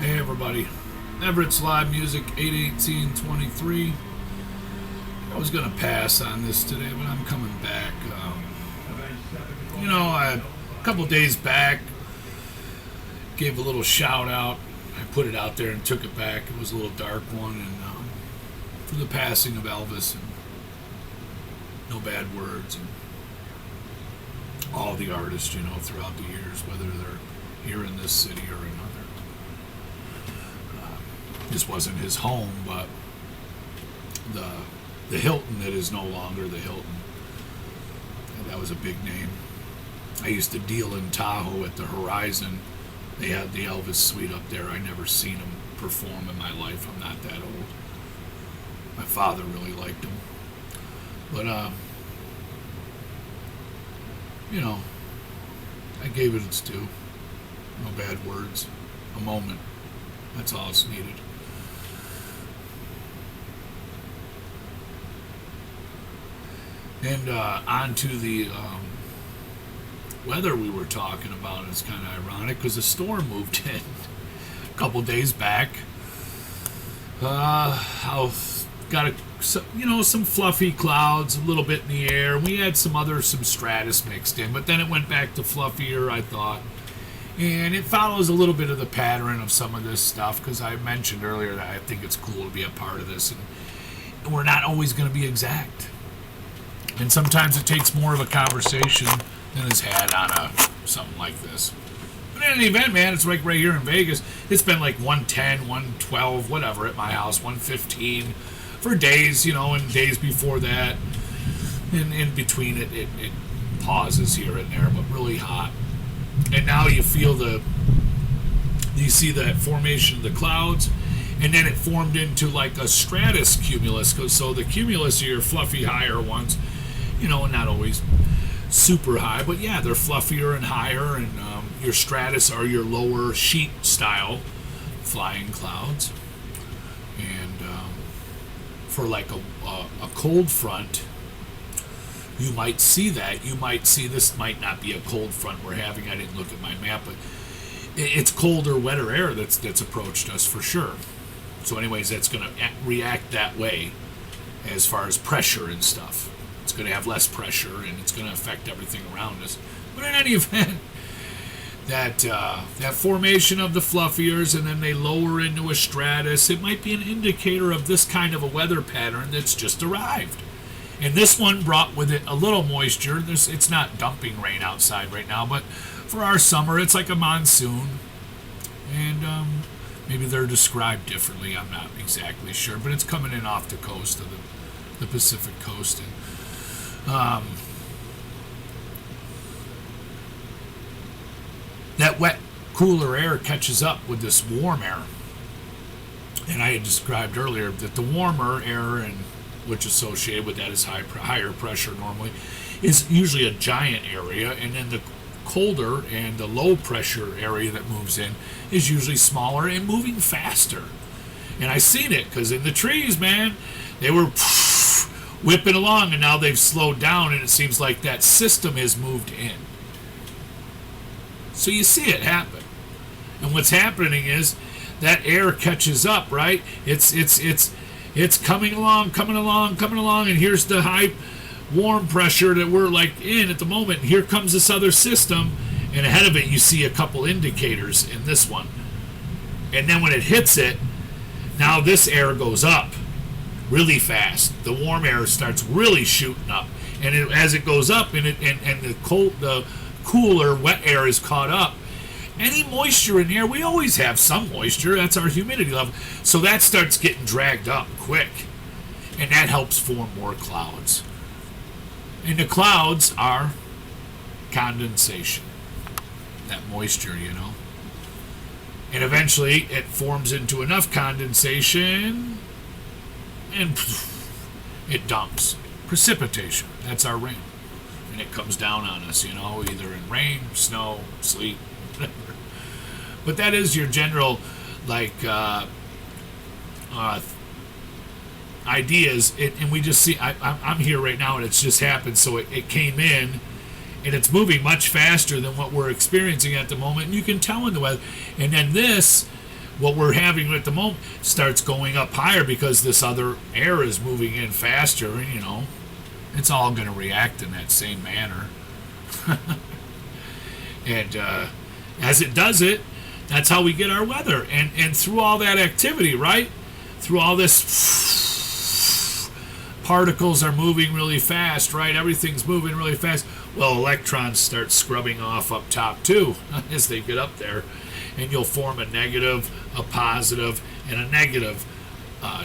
Hey everybody, Everett's live music 8/18/23. I was gonna pass on this today, but I'm coming back. A couple days back gave a little shout out. I put it out there and took it back. It was a little dark one, and for the passing of Elvis, and no bad words, and all the artists, throughout the years, whether they're here in this city or another. This wasn't his home, but the Hilton that is no longer the Hilton. That was a big name. I used to deal in Tahoe at the Horizon. They had the Elvis suite up there. I never seen him perform in my life. I'm not that old. My father really liked him. But, I gave it its due. No bad words. A moment. That's all it's needed. And on to the weather we were talking about. It's kind of ironic because a storm moved in a couple days back. I got some fluffy clouds, a little bit in the air. We had some stratus mixed in, but then it went back to fluffier, I thought. And it follows a little bit of the pattern of some of this stuff, because I mentioned earlier that I think it's cool to be a part of this, and we're not always going to be exact. And sometimes it takes more of a conversation than is had on something like this. But in any event, man, it's like right here in Vegas. It's been like 110, 112, whatever at my house, 115 for days, and days before that. And in between it pauses here and there, but really hot. And now you see that formation of the clouds, and then it formed into like a stratus cumulus. So the cumulus are your fluffy higher ones, not always super high, but yeah, they're fluffier and higher, and your stratus are your lower sheet style flying clouds. And for like a cold front, you might see that. You might see this might not be a cold front we're having. I didn't look at my map, but it's colder, wetter air that's approached us for sure. So anyways, that's going to react that way as far as pressure and stuff. It's going to have less pressure, and it's going to affect everything around us. But in any event, that formation of the fluffiers, and then they lower into a stratus, it might be an indicator of this kind of a weather pattern that's just arrived. And this one brought with it a little moisture. It's not dumping rain outside right now, but for our summer, it's like a monsoon. And maybe they're described differently. I'm not exactly sure, but it's coming in off the coast of the Pacific coast. And that wet, cooler air catches up with this warm air. And I had described earlier that the warmer air, and which associated with that is higher pressure normally, is usually a giant area, and then the colder and the low pressure area that moves in is usually smaller and moving faster. And I seen it because in the trees, man, they were whipping along, and now they've slowed down, and it seems like that system has moved in. So you see it happen. And what's happening is that air catches up, right? It's coming along, and here's the high warm pressure that we're like in at the moment. Here comes this other system, and ahead of it you see a couple indicators in this one. And then when it hits it, now this air goes up really fast. The warm air starts really shooting up, and as it goes up, and the cooler wet air is caught up. Any moisture in the air, we always have some moisture, that's our humidity level, so that starts getting dragged up quick, and that helps form more clouds. And the clouds are condensation, that moisture, and eventually it forms into enough condensation, and it dumps. Precipitation, that's our rain, and it comes down on us, either in rain, snow, sleet, whatever. But that is your general, ideas, and we just see, I'm here right now, and it's just happened, so it came in, and it's moving much faster than what we're experiencing at the moment, and you can tell in the weather. And then this what we're having at the moment starts going up higher because this other air is moving in faster, and it's all going to react in that same manner. And as it does it, that's how we get our weather. And through all that activity, right? Through all this, particles are moving really fast, right? Everything's moving really fast. Well, electrons start scrubbing off up top too as they get up there. And you'll form a negative, a positive, and a negative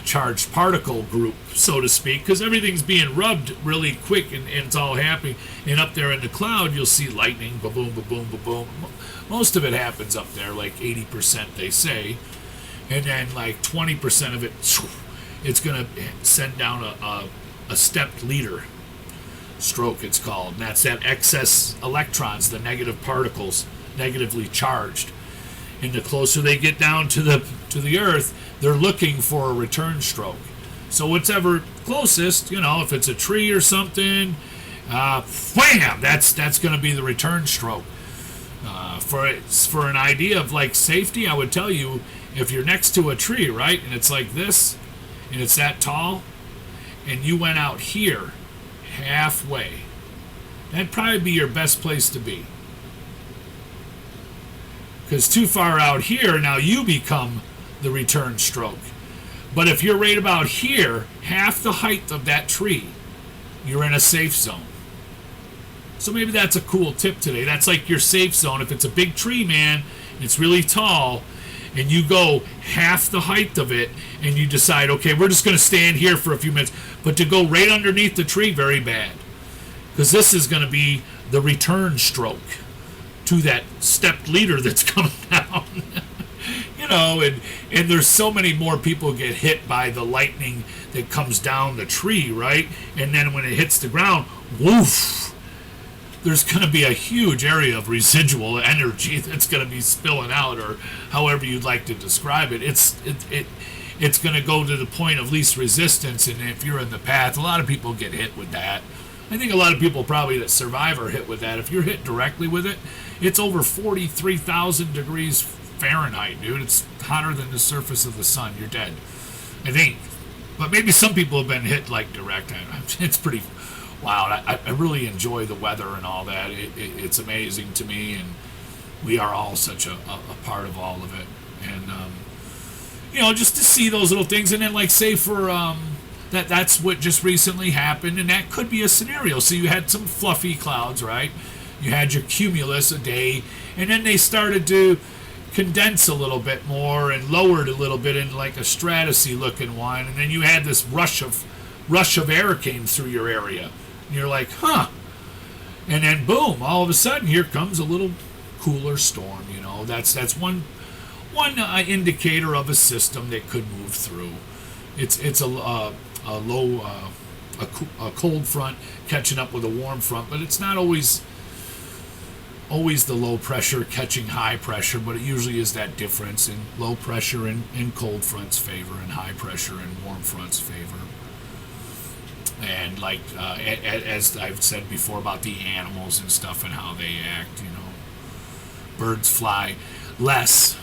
charged particle group, so to speak, because everything's being rubbed really quick and it's all happy. And up there in the cloud, you'll see lightning, ba-boom, ba-boom, ba-boom. Most of it happens up there, like 80% they say. And then like 20% of it, it's going to send down a stepped leader stroke, it's called. And that's that excess electrons, the negative particles, negatively charged. And the closer they get down to the Earth, they're looking for a return stroke. So whatever closest, if it's a tree or something, wham! That's going to be the return stroke. For an idea of like safety, I would tell you, if you're next to a tree, right, and it's like this, and it's that tall, and you went out here, halfway, that'd probably be your best place to be. Because too far out here, now you become the return stroke. But if you're right about here, half the height of that tree, you're in a safe zone. So maybe that's a cool tip today. That's like your safe zone. If it's a big tree, man, it's really tall, and you go half the height of it, and you decide, okay, we're just going to stand here for a few minutes. But to go right underneath the tree, very bad. Because this is going to be the return stroke to that stepped leader that's coming down. And there's so many more people get hit by the lightning that comes down the tree, right? And then when it hits the ground, woof, there's going to be a huge area of residual energy that's going to be spilling out, or however you'd like to describe it. It's going to go to the point of least resistance, and if you're in the path, a lot of people get hit with that. I think a lot of people probably that survive are hit with that. If you're hit directly with it, it's over 43,000 degrees Fahrenheit, dude. It's hotter than the surface of the sun. You're dead, I think. But maybe some people have been hit like direct. It's pretty wild. I really enjoy the weather and all that. It's amazing to me, and we are all such a part of all of it. And just to see those little things, and then like say for that's what just recently happened, and that could be a scenario. So you had some fluffy clouds, right? You had your cumulus a day, and then they started to condense a little bit more and lowered a little bit in like a stratusy looking one, and then you had this rush of air came through your area, and you're like, huh? And then boom, all of a sudden here comes a little cooler storm. That's one indicator of a system that could move through. It's a low a cold front catching up with a warm front, but it's not always the low pressure catching high pressure, but it usually is that difference in low pressure in cold fronts favor and high pressure in warm fronts favor. And like as I've said before about the animals and stuff and how they act, birds fly less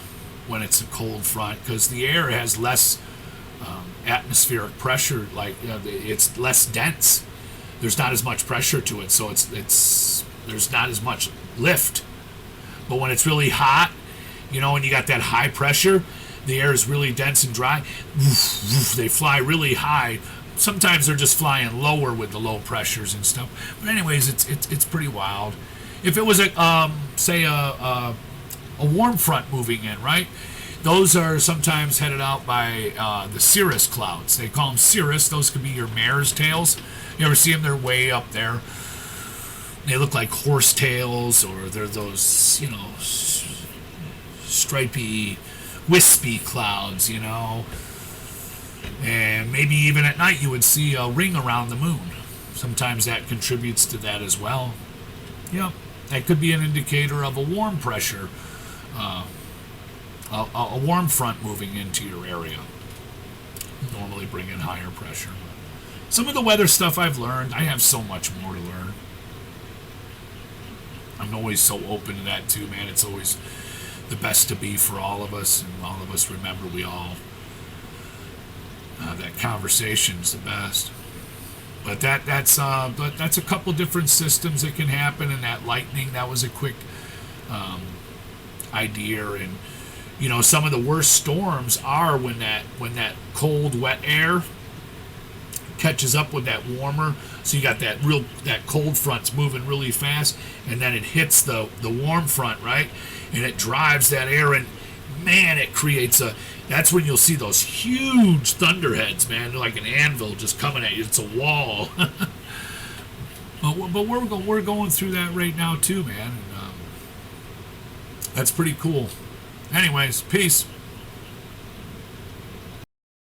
when it's a cold front because the air has less atmospheric pressure, it's less dense. There's not as much pressure to it, so it's there's not as much lift. But when it's really hot, and you got that high pressure, the air is really dense and dry. They fly really high. Sometimes they're just flying lower with the low pressures and stuff. But anyways, it's pretty wild. If it was a warm front moving in, right? Those are sometimes headed out by the cirrus clouds. They call them cirrus. Those could be your mare's tails. You ever see them? They're way up there. They look like horse tails, or they're those, stripy, wispy clouds, And maybe even at night you would see a ring around the moon. Sometimes that contributes to that as well. Yep, that could be an indicator of a warm pressure, a warm front moving into your area. Normally bring in higher pressure. Some of the weather stuff I've learned, I have so much more to learn. I'm always so open to that too, man. It's always the best to be for all of us, and all of us remember we all that conversation's the best. But that's a couple different systems that can happen, and that lightning, that was a quick idea. And some of the worst storms are when that cold wet air catches up with that warmer, so you got that cold front's moving really fast, and then it hits the warm front, right, and it drives that air, and man, it creates that's when you'll see those huge thunderheads, man. They're like an anvil just coming at you. It's a wall. but we're going through that right now too, man. And, that's pretty cool. Anyways, peace.